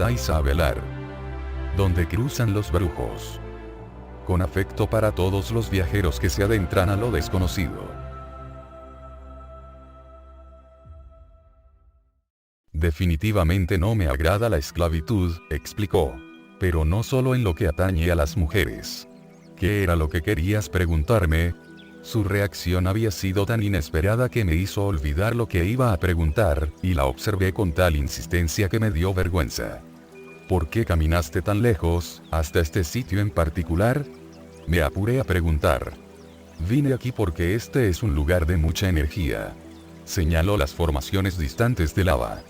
Taisa Avelar. Donde cruzan los brujos. Con afecto para todos los viajeros que se adentran a lo desconocido. Definitivamente no me agrada la esclavitud, explicó. Pero no solo en lo que atañe a las mujeres. ¿Qué era lo que querías preguntarme? Su reacción había sido tan inesperada que me hizo olvidar lo que iba a preguntar, y la observé con tal insistencia que me dio vergüenza. ¿Por qué caminaste tan lejos, hasta este sitio en particular? Me apuré a preguntar. Vine aquí porque este es un lugar de mucha energía. Señaló las formaciones distantes de lava.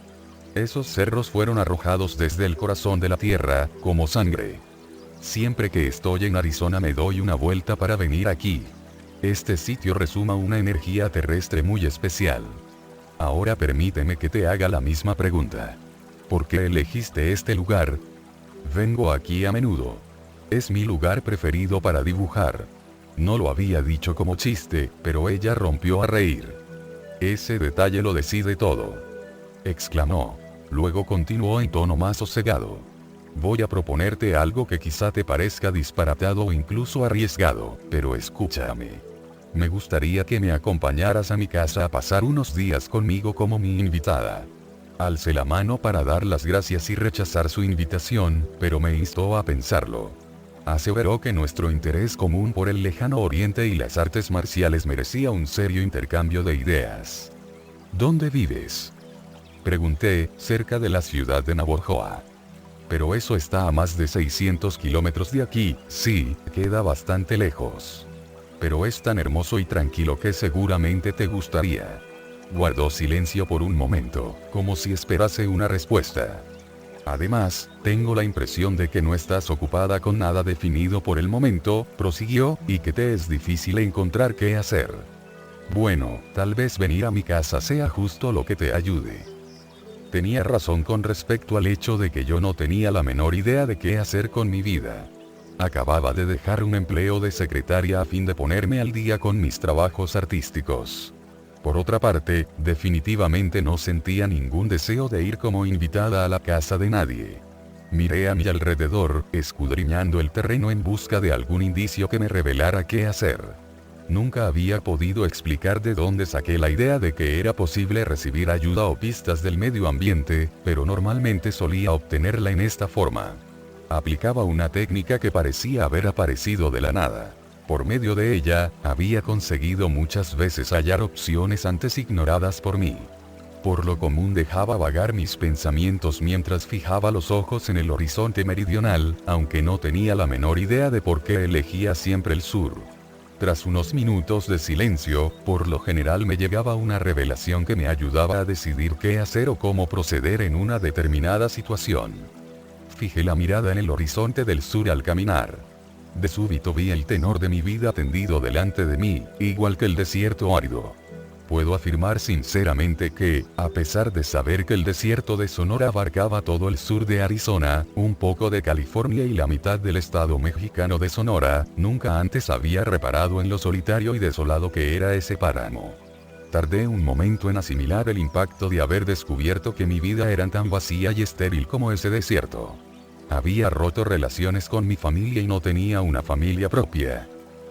Esos cerros fueron arrojados desde el corazón de la tierra, como sangre. Siempre que estoy en Arizona me doy una vuelta para venir aquí. Este sitio resuma una energía terrestre muy especial. Ahora permíteme que te haga la misma pregunta. ¿Por qué elegiste este lugar? Vengo aquí a menudo. Es mi lugar preferido para dibujar. No lo había dicho como chiste, pero ella rompió a reír. Ese detalle lo decide todo. Exclamó. Luego continuó en tono más sosegado. Voy a proponerte algo que quizá te parezca disparatado o incluso arriesgado, pero escúchame. Me gustaría que me acompañaras a mi casa a pasar unos días conmigo como mi invitada. Alcé la mano para dar las gracias y rechazar su invitación, pero me instó a pensarlo. Aseveró que nuestro interés común por el lejano oriente y las artes marciales merecía un serio intercambio de ideas. ¿Dónde vives? Pregunté, cerca de la ciudad de Navojoa. Pero eso está a más de 600 kilómetros de aquí, sí, queda bastante lejos. Pero es tan hermoso y tranquilo que seguramente te gustaría. Guardó silencio por un momento, como si esperase una respuesta. Además, tengo la impresión de que no estás ocupada con nada definido por el momento, prosiguió, y que te es difícil encontrar qué hacer. Bueno, tal vez venir a mi casa sea justo lo que te ayude. Tenía razón con respecto al hecho de que yo no tenía la menor idea de qué hacer con mi vida. Acababa de dejar un empleo de secretaria a fin de ponerme al día con mis trabajos artísticos. Por otra parte, definitivamente no sentía ningún deseo de ir como invitada a la casa de nadie. Miré a mi alrededor, escudriñando el terreno en busca de algún indicio que me revelara qué hacer. Nunca había podido explicar de dónde saqué la idea de que era posible recibir ayuda o pistas del medio ambiente, pero normalmente solía obtenerla en esta forma. Aplicaba una técnica que parecía haber aparecido de la nada. Por medio de ella, había conseguido muchas veces hallar opciones antes ignoradas por mí. Por lo común dejaba vagar mis pensamientos mientras fijaba los ojos en el horizonte meridional, aunque no tenía la menor idea de por qué elegía siempre el sur. Tras unos minutos de silencio, por lo general me llegaba una revelación que me ayudaba a decidir qué hacer o cómo proceder en una determinada situación. Fijé la mirada en el horizonte del sur al caminar. De súbito vi el tenor de mi vida tendido delante de mí, igual que el desierto árido. Puedo afirmar sinceramente que, a pesar de saber que el desierto de Sonora abarcaba todo el sur de Arizona, un poco de California y la mitad del estado mexicano de Sonora, nunca antes había reparado en lo solitario y desolado que era ese páramo. Tardé un momento en asimilar el impacto de haber descubierto que mi vida era tan vacía y estéril como ese desierto. Había roto relaciones con mi familia y no tenía una familia propia.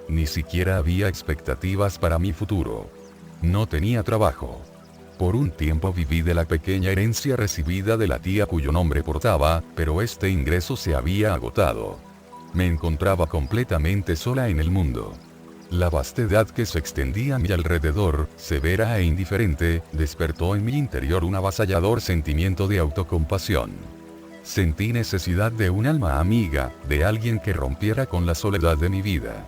Ni siquiera había expectativas para mi futuro. No tenía trabajo. Por un tiempo viví de la pequeña herencia recibida de la tía cuyo nombre portaba, pero este ingreso se había agotado. Me encontraba completamente sola en el mundo. La vastedad que se extendía a mi alrededor, severa e indiferente, despertó en mi interior un avasallador sentimiento de autocompasión. Sentí necesidad de un alma amiga, de alguien que rompiera con la soledad de mi vida.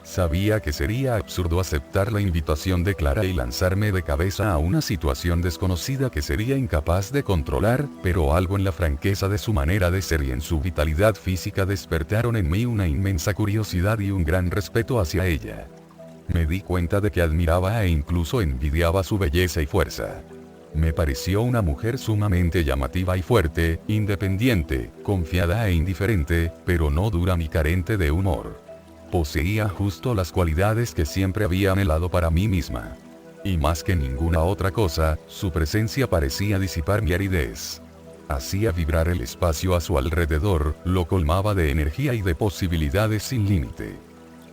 Sabía que sería absurdo aceptar la invitación de Clara y lanzarme de cabeza a una situación desconocida que sería incapaz de controlar, pero algo en la franqueza de su manera de ser y en su vitalidad física despertaron en mí una inmensa curiosidad y un gran respeto hacia ella. Me di cuenta de que admiraba e incluso envidiaba su belleza y fuerza. Me pareció una mujer sumamente llamativa y fuerte, independiente, confiada e indiferente, pero no dura ni carente de humor. Poseía justo las cualidades que siempre había anhelado para mí misma. Y más que ninguna otra cosa, su presencia parecía disipar mi aridez. Hacía vibrar el espacio a su alrededor, lo colmaba de energía y de posibilidades sin límite.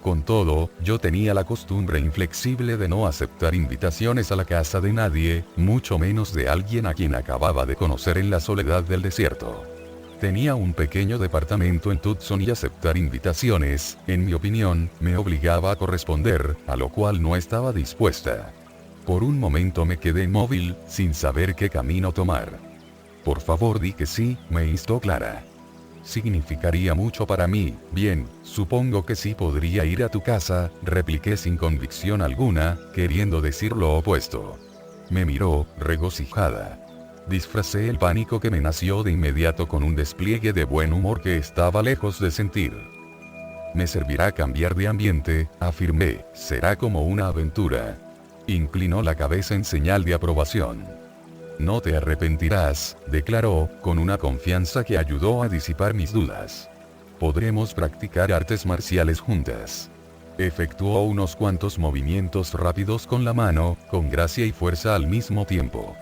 Con todo, yo tenía la costumbre inflexible de no aceptar invitaciones a la casa de nadie, mucho menos de alguien a quien acababa de conocer en la soledad del desierto. Tenía un pequeño departamento en Tucson y aceptar invitaciones, en mi opinión, me obligaba a corresponder, a lo cual no estaba dispuesta. Por un momento me quedé inmóvil, sin saber qué camino tomar. Por favor di que sí, me instó Clara. Significaría mucho para mí. Bien, supongo que sí podría ir a tu casa, repliqué sin convicción alguna, queriendo decir lo opuesto. Me miró, regocijada. Disfracé el pánico que me nació de inmediato con un despliegue de buen humor que estaba lejos de sentir. Me servirá cambiar de ambiente, afirmé, será como una aventura. Inclinó la cabeza en señal de aprobación. No te arrepentirás, declaró, con una confianza que ayudó a disipar mis dudas. Podremos practicar artes marciales juntas. Efectuó unos cuantos movimientos rápidos con la mano, con gracia y fuerza al mismo tiempo.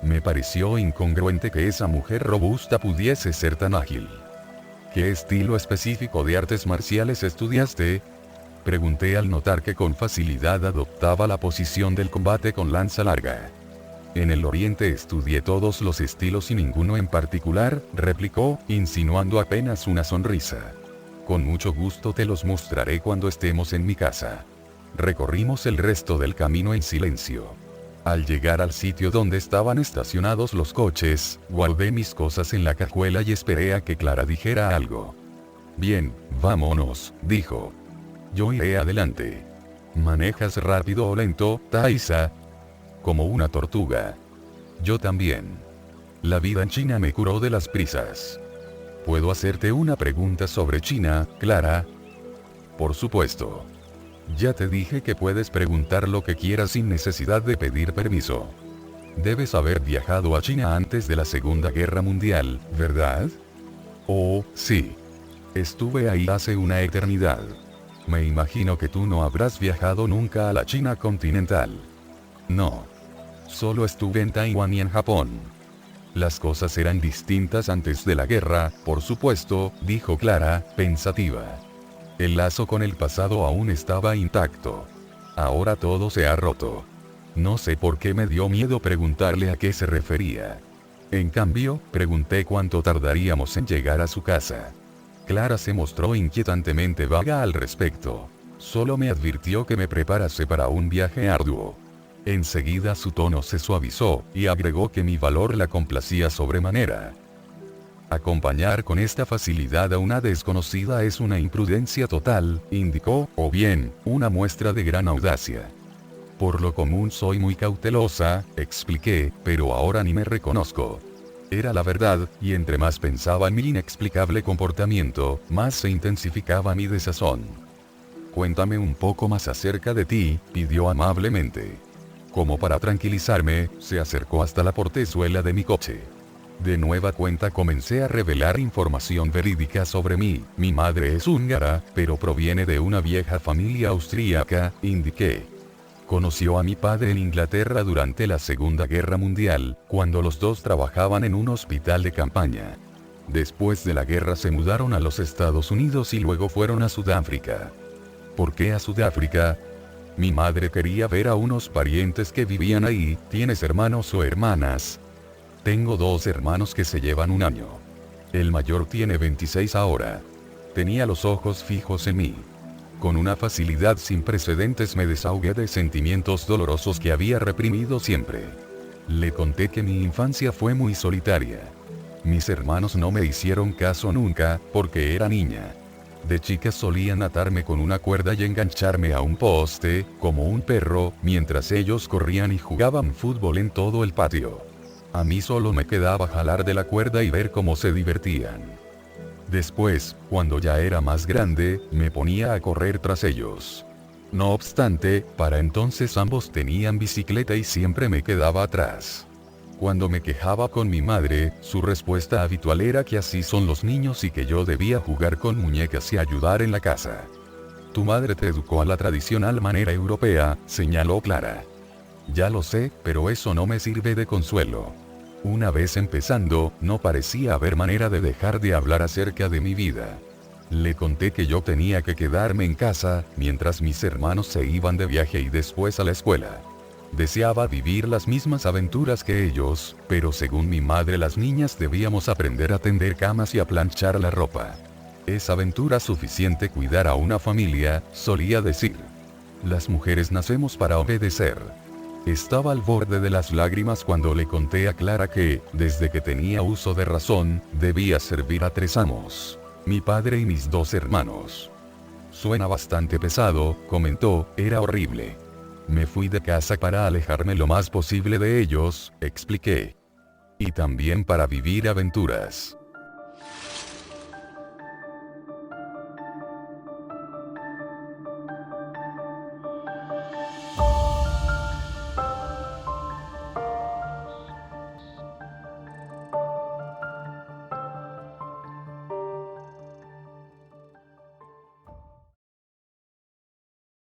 Me pareció incongruente que esa mujer robusta pudiese ser tan ágil. ¿Qué estilo específico de artes marciales estudiaste? Pregunté al notar que con facilidad adoptaba la posición del combate con lanza larga. En el Oriente estudié todos los estilos y ninguno en particular, replicó, insinuando apenas una sonrisa. Con mucho gusto te los mostraré cuando estemos en mi casa. Recorrimos el resto del camino en silencio. Al llegar al sitio donde estaban estacionados los coches, guardé mis cosas en la cajuela y esperé a que Clara dijera algo. Bien, vámonos, dijo. Yo iré adelante. ¿Manejas rápido o lento, Thaisa? Como una tortuga. Yo también. La vida en China me curó de las prisas. ¿Puedo hacerte una pregunta sobre China, Clara? Por supuesto. Ya te dije que puedes preguntar lo que quieras sin necesidad de pedir permiso. Debes haber viajado a China antes de la Segunda Guerra Mundial, ¿verdad? Oh, sí. Estuve ahí hace una eternidad. Me imagino que tú no habrás viajado nunca a la China continental. No. Solo estuve en Taiwán y en Japón. Las cosas eran distintas antes de la guerra, por supuesto, dijo Clara, pensativa. El lazo con el pasado aún estaba intacto. Ahora todo se ha roto. No sé por qué me dio miedo preguntarle a qué se refería. En cambio, pregunté cuánto tardaríamos en llegar a su casa. Clara se mostró inquietantemente vaga al respecto. Solo me advirtió que me preparase para un viaje arduo. Enseguida su tono se suavizó, y agregó que mi valor la complacía sobremanera. Acompañar con esta facilidad a una desconocida es una imprudencia total, indicó, o bien, una muestra de gran audacia. Por lo común soy muy cautelosa, expliqué, pero ahora ni me reconozco. Era la verdad, y entre más pensaba en mi inexplicable comportamiento, más se intensificaba mi desazón. Cuéntame un poco más acerca de ti, pidió amablemente. Como para tranquilizarme, se acercó hasta la portezuela de mi coche. De nueva cuenta comencé a revelar información verídica sobre mí. Mi madre es húngara, pero proviene de una vieja familia austríaca, indiqué. Conoció a mi padre en Inglaterra durante la Segunda Guerra Mundial, cuando los dos trabajaban en un hospital de campaña. Después de la guerra se mudaron a los Estados Unidos y luego fueron a Sudáfrica. ¿Por qué a Sudáfrica? Mi madre quería ver a unos parientes que vivían ahí. ¿Tienes hermanos o hermanas? Tengo 2 hermanos que se llevan un año. El mayor tiene 26 ahora. Tenía los ojos fijos en mí. Con una facilidad sin precedentes me desahogué de sentimientos dolorosos que había reprimido siempre. Le conté que mi infancia fue muy solitaria. Mis hermanos no me hicieron caso nunca, porque era niña. De chica solían atarme con una cuerda y engancharme a un poste, como un perro, mientras ellos corrían y jugaban fútbol en todo el patio. A mí solo me quedaba jalar de la cuerda y ver cómo se divertían. Después, cuando ya era más grande, me ponía a correr tras ellos. No obstante, para entonces ambos tenían bicicleta y siempre me quedaba atrás. Cuando me quejaba con mi madre, su respuesta habitual era que así son los niños y que yo debía jugar con muñecas y ayudar en la casa. Tu madre te educó a la tradicional manera europea, señaló Clara. Ya lo sé, pero eso no me sirve de consuelo. Una vez empezando, no parecía haber manera de dejar de hablar acerca de mi vida. Le conté que yo tenía que quedarme en casa, mientras mis hermanos se iban de viaje y después a la escuela. Deseaba vivir las mismas aventuras que ellos, pero según mi madre las niñas debíamos aprender a tender camas y a planchar la ropa. Es aventura suficiente cuidar a una familia, solía decir. Las mujeres nacemos para obedecer. Estaba al borde de las lágrimas cuando le conté a Clara que, desde que tenía uso de razón, debía servir a 3 amos. Mi padre y mis 2 hermanos. Suena bastante pesado, comentó, era horrible. Me fui de casa para alejarme lo más posible de ellos, expliqué. Y también para vivir aventuras.